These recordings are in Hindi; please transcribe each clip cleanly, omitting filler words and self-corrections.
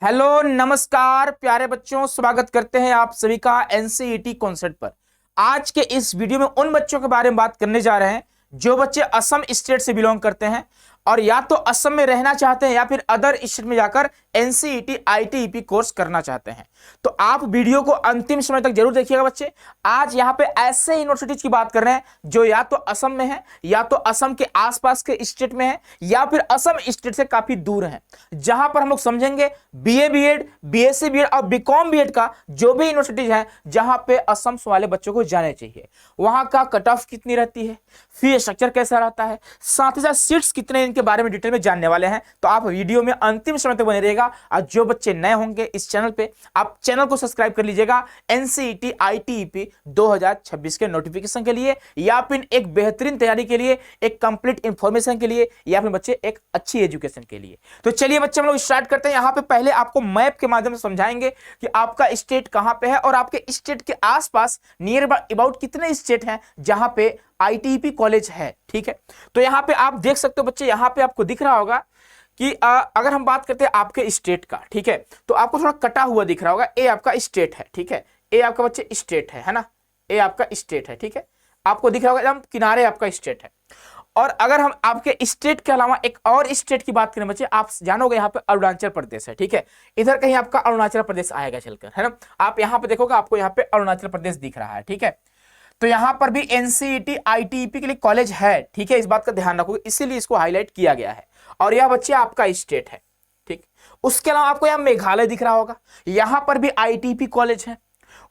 हेलो नमस्कार प्यारे बच्चों, स्वागत करते हैं आप सभी का एनसीईटी कॉन्सेप्ट पर। आज के इस वीडियो में उन बच्चों के बारे में बात करने जा रहे हैं जो बच्चे असम स्टेट से बिलोंग करते हैं और या तो असम में रहना चाहते हैं या फिर अदर स्टेट में जाकर एनसीईटी आईटीईपी कोर्स करना चाहते हैं। तो आप वीडियो को अंतिम समय तक जरूर देखिएगा बच्चे। आज यहाँ पे ऐसे यूनिवर्सिटीज की बात कर रहे हैं जो या तो असम में है या तो असम के आसपास के स्टेट में है या फिर असम स्टेट से काफी दूर है, जहां पर हम लोग समझेंगे बीए बीएड, बीएससी बीएड और बीकॉम बीएड का जो भी यूनिवर्सिटीज है जहां पे असम वाले बच्चों को जाने चाहिए, वहां का कट ऑफ कितनी रहती है, फी स्ट्रक्चर कैसा रहता है, साथ ही साथ सीट्स कितने इनके बारे में डिटेल में जानने वाले हैं। तो आप वीडियो में अंतिम समय तक बने रहेगा। और जो बच्चे नए होंगे इस चैनल पे, आप चैनल को सब्सक्राइब कर लीजिएगा एनसीईटी आईटीईपी 2026 के नोटिफिकेशन के लिए, या फिर एक बेहतरीन तैयारी के लिए, एक कंप्लीट इंफॉर्मेशन के लिए, या फिर बच्चे एक अच्छी एजुकेशन के लिए। तो चलिए बच्चे हम लोग स्टार्ट करते हैं। यहाँ पे पहले आपको मैप के माध्यम से समझाएंगे कि आपका स्टेट कहां पे है और आपके स्टेट के आसपास नियर अबाउट कितने स्टेट हैं जहां पे आईटीईपी कॉलेज है। ठीक है, तो यहां पे आप देख सकते हो बच्चे, यहां पे आपको दिख रहा होगा कि अगर हम बात करते हैं आपके स्टेट का, ठीक है, तो आपको थोड़ा कटा हुआ दिख रहा होगा। ए आपका स्टेट है, ठीक है, ए आपका बच्चे स्टेट है ना, ए आपका स्टेट है, ठीक है, आपको दिख रहा होगा एकदम किनारे आपका स्टेट है। और अगर हम आपके स्टेट के अलावा एक और स्टेट की बात करें बच्चे, आप जानोगे यहाँ पे अरुणाचल प्रदेश है, ठीक है, इधर कहीं आपका अरुणाचल प्रदेश आएगा चलकर, है ना। आप यहाँ पे देखोगे आपको यहाँ पे अरुणाचल प्रदेश दिख रहा है, ठीक है। तो यहां पर भी एनसीईटी आईटीईपी के लिए कॉलेज है, ठीक है, इस बात का ध्यान रखोगे, इसीलिए इसको हाईलाइट किया गया है। और यह बच्चे आपका स्टेट है, ठीक। उसके अलावा आपको यहां मेघालय दिख रहा होगा, यहां पर भी आईटीईपी कॉलेज है।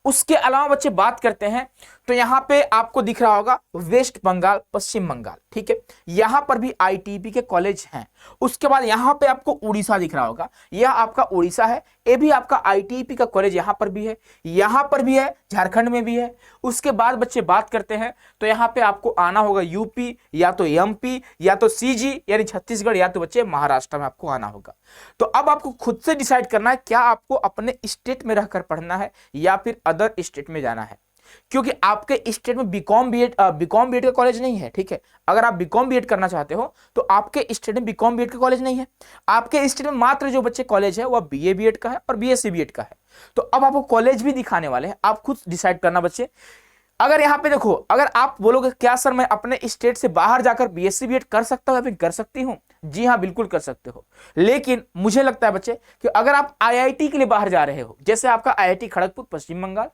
उसके अलावा बच्चे बात करते हैं तो यहां पे आपको दिख रहा होगा वेस्ट बंगाल, पश्चिम बंगाल, ठीक है, यहां पर भी आईटीईपी के कॉलेज हैं। उसके बाद यहां पे आपको उड़ीसा दिख रहा होगा, यह आपका उड़ीसा है, ये भी आपका आईटीईपी का कॉलेज यहां पर भी है, यहां पर भी है, झारखंड में भी है। उसके बाद बच्चे बात करते हैं तो यहां पे आपको आना होगा यूपी या तो एमपी या तो सीजी यानी छत्तीसगढ़ या तो बच्चे महाराष्ट्र में आपको आना होगा। तो अब आपको खुद से डिसाइड करना है क्या आपको अपने स्टेट में रहकर पढ़ना है या फिर अदर स्टेट में जाना है, क्योंकि आपके स्टेट में बीकॉम बीएड का कॉलेज नहीं है, ठीक है। अगर आप बीकॉम बीएड करना चाहते हो तो आपके स्टेट में बीकॉम बीएड का कॉलेज नहीं है। आपके स्टेट में मात्र जो बच्चे कॉलेज है वह बीए बीएड का है और बीएससी बीएड का है। तो अब आपको कॉलेज भी दिखाने वाले हैं, आप खुद डिसाइड करना बच्चे। अगर यहाँ पे देखो, अगर आप बोलोगे क्या सर मैं अपने स्टेट से बाहर जाकर बीएससी बीएड कर सकता हूँ या फिर कर सकती हूँ, जी हाँ बिल्कुल कर सकते हो। लेकिन मुझे लगता है बच्चे कि अगर आप आईआईटी के लिए बाहर जा रहे हो, जैसे आपका आईआईटी खड़गपुर पश्चिम बंगाल,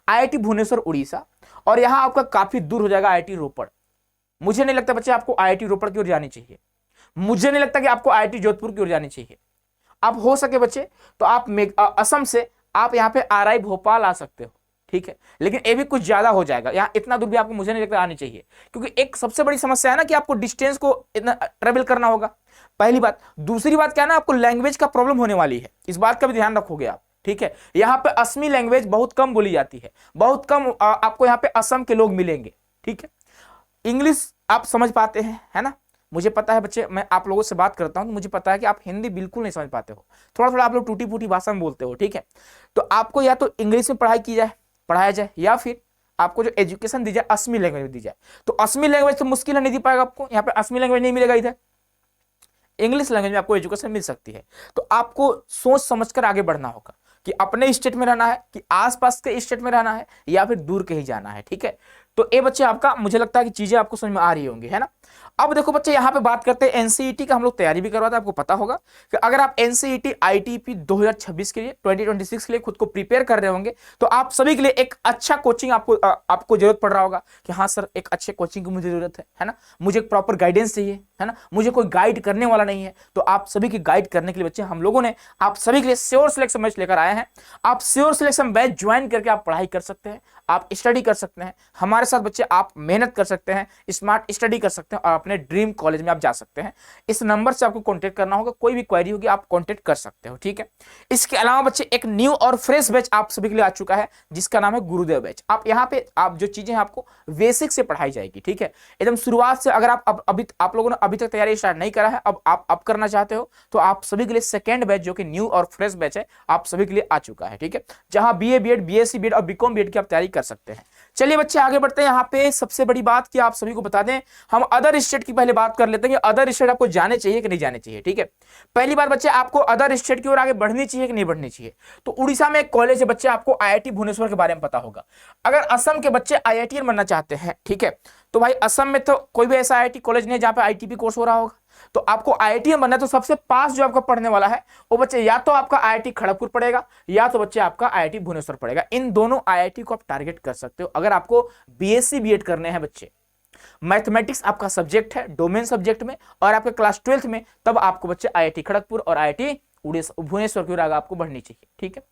आईआईटी भुवनेश्वर उड़ीसा, और यहां आपका काफी दूर हो जाएगा आईआईटी रोपड़, मुझे नहीं लगता बच्चे आपको आईआईटी रोपड़ की ओर जानी चाहिए। मुझे नहीं लगता कि आपको आईआईटी जोधपुर की ओर जानी चाहिए। आप हो सके बच्चे तो आप असम से आप यहाँ पे आरआई भोपाल आ सकते हो, ठीक है, लेकिन ये भी कुछ ज्यादा हो जाएगा। यहाँ इतना दूर भी आपको मुझे नहीं लगता आनी चाहिए, क्योंकि एक सबसे बड़ी समस्या है ना कि आपको डिस्टेंस को इतना ट्रेवल करना होगा, पहली बात। दूसरी बात क्या है ना, आपको लैंग्वेज का प्रॉब्लम होने वाली है, इस बात का भी ध्यान रखोगे आप, ठीक है। यहाँ पे असमी लैंग्वेज बहुत कम बोली जाती है, बहुत कम आपको यहाँ पे असम के लोग मिलेंगे, ठीक है। इंग्लिश आप समझ पाते हैं, है ना, मुझे पता है बच्चे, मैं आप लोगों से बात करता हूं तो मुझे पता है कि आप हिंदी बिल्कुल नहीं समझ पाते हो, थोड़ा थोड़ा आप लोग टूटी फूटी भाषा में बोलते हो, ठीक है। तो आपको या तो इंग्लिश में पढ़ाया जाए या फिर आपको जो एजुकेशन दी जाए असमी लैंग्वेज में दी जाए। तो असमी लैंग्वेज तो मुश्किल है, नहीं दी पाएगा आपको, यहाँ पे असमी लैंग्वेज नहीं मिलेगा, इधर इंग्लिश लैंग्वेज में आपको एजुकेशन मिल सकती है। तो आपको सोच समझकर आगे बढ़ना होगा कि अपने स्टेट में रहना है कि आसपास के स्टेट में रहना है या फिर दूर कहीं जाना है, ठीक है। तो ये बच्चे आपका, मुझे लगता है कि चीजें आपको समझ में आ रही होंगी, है ना। अब देखो बच्चे, यहाँ पे बात करते हैं एनसीईटी का, हम लोग तैयारी भी करवाते हैं, आपको पता होगा कि अगर आप एनसीईटी आईटीईपी 2026 के लिए 2026 के लिए खुद को प्रिपेयर कर रहे होंगे तो आप सभी के लिए एक अच्छा कोचिंग आपको जरूरत पड़ रहा होगा कि हाँ सर एक अच्छे कोचिंग की मुझे जरूरत है ना, मुझे एक प्रॉपर गाइडेंस चाहिए, है ना, मुझे कोई गाइड करने वाला नहीं है। तो आप सभी की गाइड करने के लिए बच्चे हम लोगों ने आप सभी के लिए श्योर सिलेक्शन बैच लेकर आए हैं। आप श्योर सिलेक्शन बैच ज्वाइन करके आप पढ़ाई कर सकते हैं, आप स्टडी कर सकते हैं हमारे साथ बच्चे, आप मेहनत कर सकते हैं, स्मार्ट स्टडी कर सकते हैं और अपने ड्रीम कॉलेज में आप जा सकते हैं। इस नंबर से आपको कांटेक्ट करना होगा, कोई भी क्वेरी होगी आप कांटेक्ट कर सकते हो, ठीक है। इसके अलावा बच्चे एक न्यू और फ्रेश बैच आप सभी के लिए आ चुका है जिसका नाम है गुरुदेव बैच। आप यहाँ पे आप जो चीजें हैं आपको बेसिक से पढ़ाई जाएगी, ठीक है, एकदम शुरुआत से। अगर आप लोगों ने अभी तक तैयारी स्टार्ट नहीं करा है, अब आप करना चाहते हो तो आप सभी के लिए सेकेंड बैच जो कि न्यू और फ्रेश बैच है आप सभी के लिए आ चुका है, ठीक है, जहां बीए बीएड, बीएससी बीएड और बीकॉम बीएड की आप तैयारी कर सकते हैं। चलिए बच्चे आगे बढ़ते हैं। यहाँ पे सबसे बड़ी बात कि आप सभी को बता दें, हम अदर स्टेट की पहले बात कर लेते हैं कि अदर स्टेट आपको जाने चाहिए कि नहीं जाने चाहिए। ठीक है, पहली बात बच्चे, आपको अदर स्टेट की ओर आगे बढ़नी चाहिए कि नहीं बढ़नी चाहिए। तो उड़ीसा में एक कॉलेज है बच्चे, आपको आईआईटी भुवनेश्वर के बारे में पता होगा। अगर असम के बच्चे आईआईटीएन बनना चाहते हैं, ठीक है, तो भाई असम में तो कोई भी ऐसा आईआईटी कॉलेज नहीं है जहां पे आईटीपी कोर्स हो रहा होगा। तो आपको आईआईटीएन बनना है, तो सबसे पास जो आपका पढ़ने वाला है वो बच्चे या तो आपका आईआईटी खड़गपुर पड़ेगा या तो बच्चे आपका आईआईटी भुवनेश्वर पड़ेगा। इन दोनों आईआईटी को आप टारगेट कर सकते हो अगर आपको बीएससी बीएड करने हैं बच्चे। मैथमेटिक्स आपका सब्जेक्ट है डोमेन सब्जेक्ट में, और आपके क्लास 12th में, तब आपको बच्चे आईआईटी खड़गपुर और आईआईटी भुवनेश्वर की ओर आगे आपको बढ़नी चाहिए। ठीक है,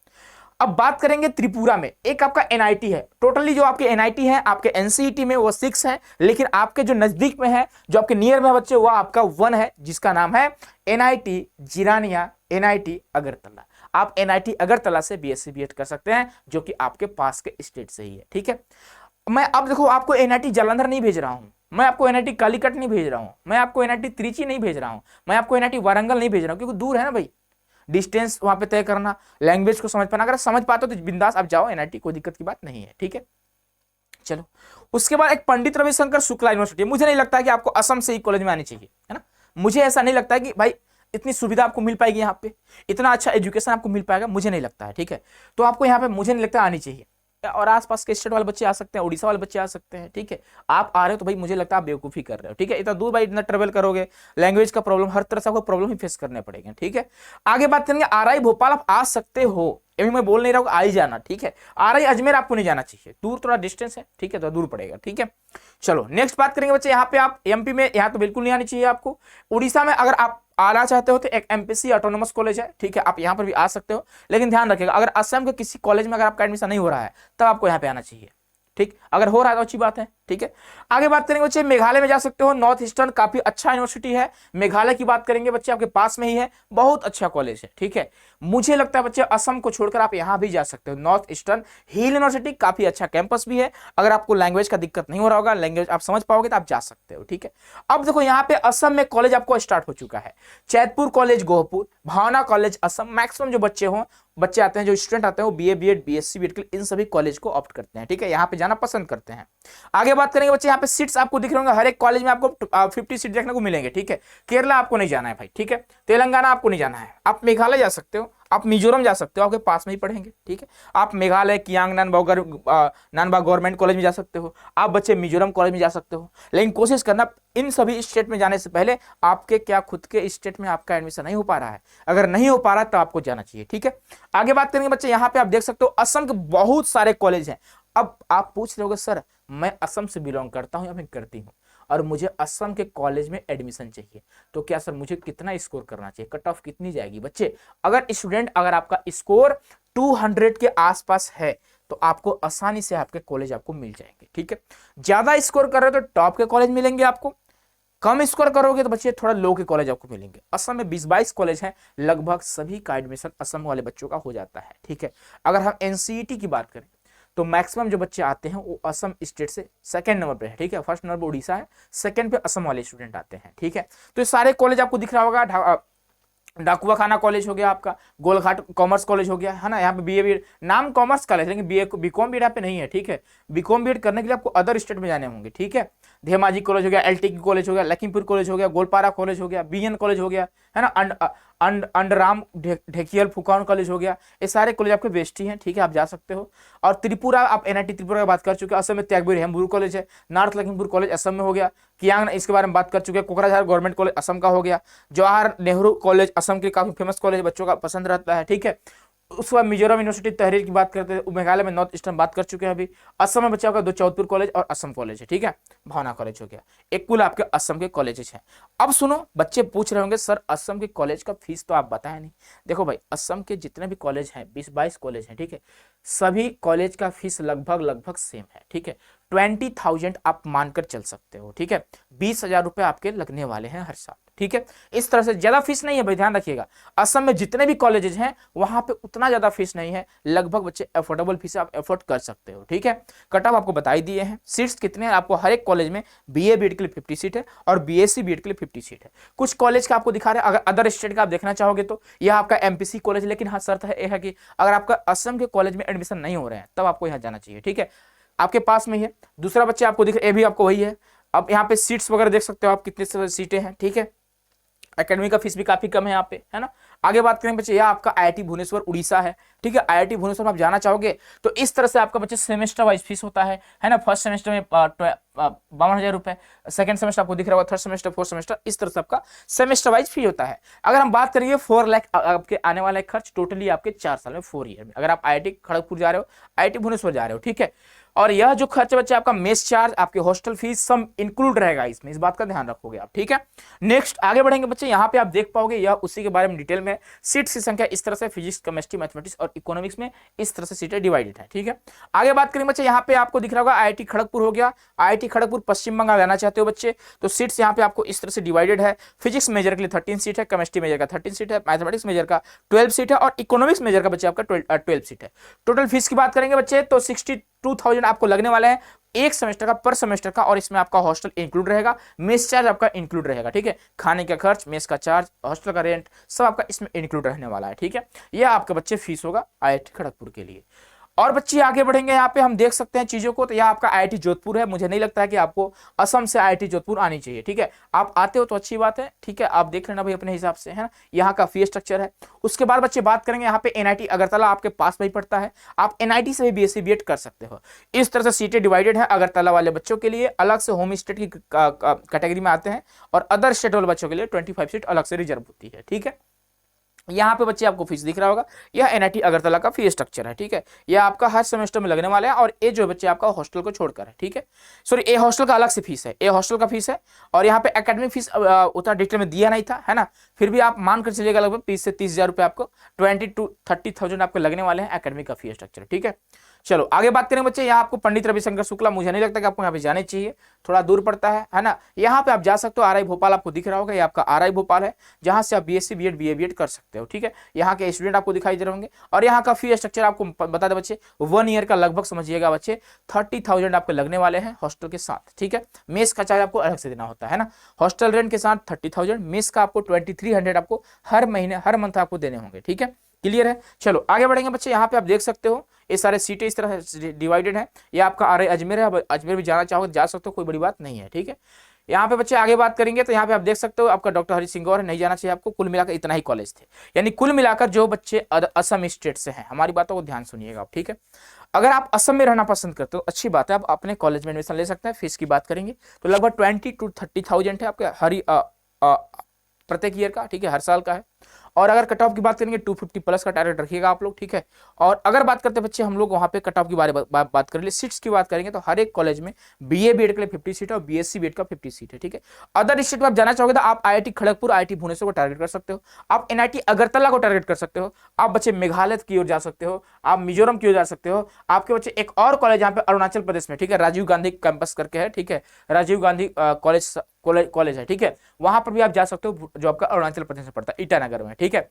अब बात करेंगे त्रिपुरा में एक आपका एनआईटी है। टोटली जो आपके एनआईटी है आपके एनसीईटी में वो 6 है, लेकिन आपके जो नजदीक में है, जो आपके नियर में बच्चे, वो आपका 1 है, जिसका नाम है एनआईटी जिरानिया, एनआईटी अगरतला। आप एनआईटी अगरतला से बीएससी बीएड कर सकते हैं, जो कि आपके पास के स्टेट से ही है। ठीक है, मैं अब देखो आपको एनआईटी जालंधर नहीं भेज रहा हूं, मैं आपको एनआईटी कालीकट नहीं भेज रहा हूं, मैं आपको एनआईटी त्रिची नहीं भेज रहा हूं, मैं आपको एनआईटी वारंगल नहीं भेज रहा हूं, क्योंकि दूर है ना भाई, डिस्टेंस वहां पे तय करना, लैंग्वेज को समझ पाना। अगर समझ पाते हो तो बिंदास आप जाओ एनआईटी, कोई दिक्कत की बात नहीं है। ठीक है, चलो उसके बाद एक पंडित रविशंकर शुक्ला यूनिवर्सिटी। मुझे नहीं लगता कि आपको असम से ही कॉलेज में आनी चाहिए, है ना। मुझे ऐसा नहीं लगता है कि भाई इतनी सुविधा आपको मिल पाएगी यहाँ पे, इतना अच्छा एजुकेशन आपको मिल पाएगा, मुझे नहीं लगता है। ठीक है, तो आपको यहाँ पे मुझे नहीं लगता आनी चाहिए। और आसपास के स्टेट वाले बच्चे आ सकते हैं, उड़ीसा वाले बच्चे आ सकते हैं। ठीक है, आप आ रहे हो तो भाई मुझे लगता है आप बेवकूफी कर रहे हो। ठीक है, इतना दूर भाई इतना ट्रेवल करोगे, लैंग्वेज का प्रॉब्लम, हर तरह से आपको प्रॉब्लम ही फेस करने पड़ेंगे। ठीक है, आगे बात करेंगे आरआई भोपाल। आप आ सकते हो, अभी मैं बोल नहीं रहा हूँ आ ही जाना। ठीक है, आरआई अजमेर आपको नहीं जाना चाहिए, दूर थोड़ा डिस्टेंस है। ठीक है, तो दूर पड़ेगा। ठीक है, चलो नेक्स्ट बात करेंगे बच्चे। यहाँ पे आप एमपी में, यहाँ तो बिल्कुल नहीं आनी चाहिए आपको। उड़ीसा में अगर आप आना चाहते हो तो एक एमपीसी ऑटोनोमस कॉलेज है। ठीक है, आप यहाँ पर भी आ सकते हो, लेकिन ध्यान रखिएगा अगर असम के किसी कॉलेज में अगर आपका एडमिशन नहीं हो रहा है तब आपको यहाँ पे आना चाहिए। ठीक, अगर हो रहा है तो अच्छी बात है। ठीक है, आगे बात करेंगे बच्चे, मेघालय में जा सकते हो, नॉर्थ ईस्टर्न काफी अच्छा यूनिवर्सिटी है। मेघालय की बात करेंगे बच्चे, आपके पास में ही है, बहुत अच्छा कॉलेज है। ठीक है, मुझे लगता है बच्चे असम को छोड़कर आप यहां भी जा सकते हो, नॉर्थ ईस्टर्न हिल यूनिवर्सिटी, काफी अच्छा कैंपस भी है। अगर आपको लैंग्वेज का दिक्कत नहीं हो रहा होगा, लैंग्वेज आप समझ पाओगे तो आप जा सकते हो। ठीक है, अब देखो यहाँ पे असम में कॉलेज आपको स्टार्ट हो चुका है। चैतपुर कॉलेज गोहपुर, भावना कॉलेज असम, मैक्सिमम जो बच्चे आते हैं, जो स्टूडेंट आते हैं, वो बीए बीएड बीएससी बीएड के इन सभी कॉलेज को ऑप्ट करते हैं। ठीक है, यहाँ पे जाना पसंद करते हैं। आगे बात करेंगे बच्चे, यहाँ पे सीट्स आपको दिख रहे होंगे, हर एक कॉलेज में आपको 50 सीट देखने को मिलेंगे। ठीक है, केरला आपको नहीं जाना है भाई। ठीक है, तेलंगाना आपको नहीं जाना है, आप मेघालय जा सकते हो, आप मिजोरम जा सकते हो, आपके पास में ही पढ़ेंगे। ठीक है, आप मेघालय कियांग नानबा गवर्नमेंट कॉलेज में जा सकते हो, आप बच्चे मिजोरम कॉलेज में जा सकते हो, लेकिन कोशिश करना इन सभी स्टेट में जाने से पहले आपके क्या खुद के स्टेट में आपका एडमिशन नहीं हो पा रहा है, अगर नहीं हो पा रहा तो आपको जाना चाहिए। ठीक है, आगे बात करेंगे बच्चे, यहाँ पे आप देख सकते हो असम के बहुत सारे कॉलेज हैं। अब आप पूछ रहे होगे सर मैं असम से बिलोंग करता हूं या फिर करती हूं और मुझे असम के कॉलेज में एडमिशन चाहिए, तो क्या सर मुझे कितना स्कोर करना चाहिए, कट ऑफ कितनी जाएगी। बच्चे अगर आपका स्कोर 200 के आसपास है तो आपको आसानी से आपके कॉलेज आपको मिल जाएंगे। ठीक है, ज्यादा स्कोर कर रहे हो तो टॉप के कॉलेज मिलेंगे आपको, कम स्कोर करोगे तो बच्चे थोड़ा लो के कॉलेज आपको मिलेंगे। असम में 20-22 कॉलेज हैं, लगभग सभी का एडमिशन असम वाले बच्चों का हो जाता है। ठीक है, अगर हम एनसीईटी की बात करें तो मैक्सिमम जो बच्चे आते हैं वो असम स्टेट से सेकंड नंबर पे है। ठीक है, फर्स्ट नंबर उड़ीसा है, सेकंड पे असम वाले स्टूडेंट आते हैं। ठीक है, तो ये सारे कॉलेज आपको दिख रहा होगा, डाकुआ खाना कॉलेज हो गया, आपका गोलघाट कॉमर्स कॉलेज हो गया, है ना। यहाँ पे बीए बीएड, नाम कॉमर्स कॉलेज, लेकिन बीकॉम बीएड यहाँ पे नहीं है। ठीक है, बीकॉम बीएड करने के लिए आपको अदर स्टेट में जाने होंगे। ठीक है, धेमाजी कॉलेज हो गया, एलटीकी कॉलेज हो गया, लखीमपुर कॉलेज हो गया, गोलपारा कॉलेज हो गया, बीएन कॉलेज हो गया, है ना, अंडराम ढेकियल फुकान कॉलेज हो गया, ये सारे कॉलेज आपके बेस्ट ही हैं। ठीक है, आप जा सकते हो। और त्रिपुरा, आप एनआईटी त्रिपुरा की बात कर चुके हैं, असम में त्यागबीर हेमबुरु कॉलेज है, नॉर्थ लखीमपुर कॉलेज असम में हो गया, कियांग इसके बारे में बात कर चुके हैं, कोकराझार गवर्नमेंट कॉलेज असम का हो गया, जवाहर नेहरू कॉलेज असम के काफी फेमस कॉलेज, बच्चों का पसंद रहता है। ठीक है, उसके बाद मिजोरम यूनिवर्सिटी तहरीर की बात करते हैं, मेघालय में नॉर्थ ईस्टर्न बात कर चुके हैं अभी, असम में बच्चा का 2 चौधपुर कॉलेज और असम कॉलेज है। ठीक है, भावना कॉलेज हो गया, एक कुल आपके असम के कॉलेजेस हैं। अब सुनो, बच्चे पूछ रहे होंगे सर असम के कॉलेज का फीस तो आप बताए नहीं। देखो भाई, असम के जितने भी कॉलेज हैं 20-22 कॉलेज हैं। ठीक है, सभी कॉलेज का फीस लगभग सेम है। ठीक है, 20,000 आप मानकर चल सकते हो। ठीक है, 20,000 रुपए आपके लगने वाले हैं हर साल। ठीक है, इस तरह से ज्यादा फीस नहीं है भाई, ध्यान रखिएगा। असम में जितने भी कॉलेजेस हैं वहां पे उतना ज्यादा फीस नहीं है, लगभग बच्चे अफोर्डेबल फीस आप अफोर्ड कर सकते हो। ठीक है, कट ऑफ आपको बता ही दिए हैं। सीट्स कितने हैं आपको, हर एक कॉलेज में बीए बीएड के लिए 50 सीट है और बीएससी बीएड के लिए 50 सीट है। कुछ कॉलेज का आपको दिखा रहे हैं, अगर अदर स्टेट का आप देखना चाहोगे तो यह आपका एमपीसी कॉलेज, लेकिन हाँ शर्त है कि अगर आपका असम के कॉलेज में एडमिशन नहीं हो रहे हैं तब आपको यहाँ जाना चाहिए। ठीक है, आपके पास में ही है। दूसरा बच्चे आपको दिख, ये भी आपको वही है। अब यहाँ पे सीट्स वगैरह देख सकते हो आप, कितने सीटें हैं, ठीक है। एकेडमी का फीस भी काफी कम है यहाँ पे, है ना। आगे बात करें बच्चे, यह आपका आईआईटी भुवनेश्वर उड़ीसा है, ठीक है। आईआईटी भुवनेश्वर में आप जाना चाहोगे तो इस तरह से आपका बच्चे सेमेस्टर वाइज फीस होता है ना। फर्स्ट सेमेस्टर में 52,000 रुपए, सेकंड सेमेस्टर आपको दिख रहा होगा, थर्ड सेमेस्टर, फोर्थ सेमेस्टर, इस तरह से आपका सेमेस्टर वाइज फी होता है। अगर हम बात करेंगे 4 लाख आपके आने वाला खर्च टोटली आपके 4 साल में, 4 ईयर में, अगर आप आईआईटी खड़गपुर जा रहे हो, आईआईटी भुवनेश्वर जा रहे हो, ठीक है। और यह जो खर्च बच्चे आपका मेस चार्ज, आपके हॉस्टल फीस सब इंक्लूड रहेगा इसमें, इस बात का ध्यान रखोगे आप, ठीक है। नेक्स्ट आगे बढ़ेंगे बच्चे, यहाँ पे आप देख पाओगे यह उसी के बारे में डिटेल में। सीट्स की संख्या इस तरह से फिजिक्स, केमिस्ट्री, मैथमेटिक्स और इकोनॉमिक्स में इस तरह से सीटें डिवाइडेड है, ठीक है। आगे बात करेंगे बच्चे, यहाँ पे आपको दिख रहा होगा आईआईटी खड़गपुर हो गया। आईआईटी खड़गपुर पश्चिम बंगाल जाना चाहते हो बच्चे तो सीट्स यहाँ पे आपको इस तरह से डिवाइडेड है। फिजिक्स मेजर के लिए 13 सीट है, केमिस्ट्री मेजर का 13 सीट है, मैथमेटिक्स मेजर का 12 सीट है और इकोनॉमिक्स मेजर का बच्चे आपका 12 सीट है। टोटल फीस की बात करेंगे बच्चे तो 62,000 आपको लगने वाला है एक सेमेस्टर का, पर सेमेस्टर का। और इसमें आपका हॉस्टल इंक्लूड रहेगा, मेस चार्ज आपका इंक्लूड रहेगा, ठीक है। खाने का खर्च, मेस का चार्ज, हॉस्टल का रेंट सब आपका इसमें इंक्लूड रहने वाला है, ठीक है। यह आपका बच्चे फीस होगा आईआईटी खड़गपुर के लिए। और बच्चे आगे बढ़ेंगे, यहाँ पे हम देख सकते हैं चीजों को, तो यह आपका आईआईटी जोधपुर है। मुझे नहीं लगता है कि आपको असम से आईआईटी जोधपुर आनी चाहिए, ठीक है। आप आते हो तो अच्छी बात है, ठीक है। आप देख लेना भाई अपने हिसाब से, है ना। यहाँ का फी स्ट्रक्चर है। उसके बाद बच्चे बात करेंगे यहाँ पे एनआईटी अगरतला आपके पास में ही पड़ता है। आप एनआईटी से भी बीएससी बीएड कर सकते हो। इस तरह से सीटें डिवाइडेड है। अगरतला वाले बच्चों के लिए अलग से होम स्टेट की कैटेगरी में आते हैं और अदर स्टेट वाले बच्चों के लिए 25 सीट अलग से रिजर्व होती है, ठीक है। यहाँ पे बच्चे आपको फीस दिख रहा होगा, यह एनआईटी अगरतला का फी स्ट्रक्चर है, ठीक है। यह आपका हर सेमेस्टर में लगने वाला है और ये जो बच्चे आपका हॉस्टल को छोड़कर है, ठीक है। सॉरी, ये हॉस्टल का अलग से फीस है, ये हॉस्टल का फीस है। और यहाँ पे एकेडमिक फीस उतना डिटेल में दिया नहीं था, है ना। फिर भी आप मान कर चलिएगा लगभग 20 से 30,000 रुपए आपको 20 to 30,000 आपको लगने वाले हैं एकेडमिक का फी स्ट्रक्चर, ठीक है। चलो आगे बात करें बच्चे, यहाँ आपको पंडित रविशंकर शुक्ला, मुझे नहीं लगता कि आपको यहाँ पे जाने चाहिए, थोड़ा दूर पड़ता है ना। यहाँ पे आप जा सकते हो, आरआई भोपाल आपको दिख रहा होगा, ये आपका आरआई भोपाल है, जहां से आप बीएससी बीएड बीए बीएड कर सकते हो, ठीक है। यहाँ के स्टूडेंट आपको दिखाई दे रहे होंगे। और यहाँ का फी स्ट्रक्चर आपको बता दे बच्चे, 1 ईयर का लगभग समझिएगा बच्चे 30,000 आपके लगने वाले हैं हॉस्टल के साथ, ठीक है। मेस का चार्ज आपको अलग से देना होता है ना। हॉस्टल रेंट के साथ 30,000, मेस का आपको 2300 आपको हर महीने, हर मंथ आपको देने होंगे, ठीक है। क्लियर है। चलो आगे बढ़ेंगे बच्चे, यहाँ पे आप देख सकते हो ये सारे सीटें इस तरह से डिवाइडेड है। ये आपका आरआई अजमेर है, अजमेर भी जाना चाहोगे जा सकते हो, कोई बड़ी बात नहीं है, ठीक है। यहाँ पे बच्चे आगे बात करेंगे तो यहाँ पे आप देख सकते हो आपका डॉक्टर हरि सिंह गौर नहीं जाना चाहिए आपको। कुल मिलाकर इतना ही कॉलेज थे, यानी कुल मिलाकर जो बच्चे असम स्टेट से हैं, हमारी बातों को ध्यान सुनिएगा आप, ठीक है। अगर आप असम में रहना पसंद करते हो अच्छी बात है, आप अपने कॉलेज में एडमिशन ले सकते हैं। फीस की बात करेंगे तो लगभग 20 to 30,000 है आपके प्रत्येक ईयर का, ठीक है, हर साल का है। और अगर कट ऑफ की बात करेंगे 250 प्लस का टारगेट रखिएगा आप लोग, ठीक है। और अगर बात करते हैं बच्चे हम लोग वहां पे कट ऑफ की बात करेंगे, सीट्स की बात करेंगे तो हर एक कॉलेज में बीए बीएड के लिए 50 सीट है और बीएससी बीएड का 50 सीट है, ठीक है। अदर स्टेट में आप जाना चाहोगे तो आप आईआईटी खड़गपुर, आईआईटी भुवनेश्वर को टारगेट कर सकते हो, आप एनआईटी अगरतला को टारगेट कर सकते हो, आप बच्चे मेघालय की ओर जा सकते हो, आप मिजोरम की ओर जा सकते हो। आपके बच्चे एक और कॉलेज यहाँ पे अरुणाचल प्रदेश में, ठीक है, राजीव गांधी कैंपस करके है, ठीक है, राजीव गांधी कॉलेज है, ठीक है। वहां पर भी आप जा सकते हो जो आपका अरुणाचल प्रदेश में पड़ता है, ईटानगर में, ठीक है।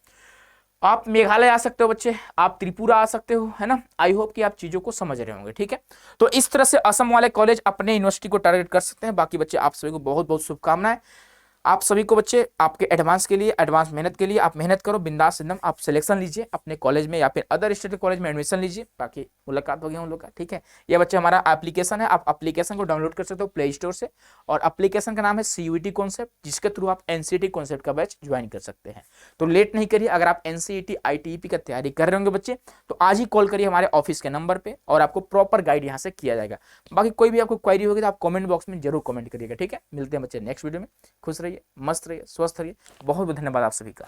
आप मेघालय आ सकते हो बच्चे, आप त्रिपुरा आ सकते हो, है ना। आई होप कि आप चीजों को समझ रहे होंगे, ठीक है। तो इस तरह से असम वाले कॉलेज अपने यूनिवर्सिटी को टारगेट कर सकते हैं। बाकी बच्चे आप सभी को बहुत बहुत शुभकामनाएं। आप सभी को बच्चे आपके एडवांस के लिए, एडवांस मेहनत के लिए आप मेहनत करो, बिंदास एकदम आप सिलेक्शन लीजिए अपने कॉलेज में या फिर अदर स्टेट के कॉलेज में एडमिशन लीजिए। बाकी मुलाकात हो गया हम लोग का, ठीक है। ये बच्चे हमारा एप्लीकेशन है, आप एप्लीकेशन को डाउनलोड कर सकते हो प्ले स्टोर से, और एप्लीकेशन का नाम है सीयूईटी कॉन्सेप्ट, जिसके थ्रू आप एनसीईटी कॉन्सेप्ट का बैच ज्वाइन कर सकते हैं। तो लेट नहीं करिए, अगर आप एनसीईटी आईटीईपी का तैयारी कर रहे होंगे बच्चे तो आज ही कॉल करिए हमारे ऑफिस के नंबर पर और आपको प्रॉपर गाइड यहाँ से किया जाएगा। बाकी कोई भी आपको क्वेरी होगी तो आप कॉमेंट बॉक्स में जरूर कॉमेंट करिएगा, ठीक है। मिलते हैं बच्चे नेक्स्ट वीडियो में। खुश रहिए, मस्त रहिए, स्वस्थ रहिए। बहुत बहुत धन्यवाद आप सभी का।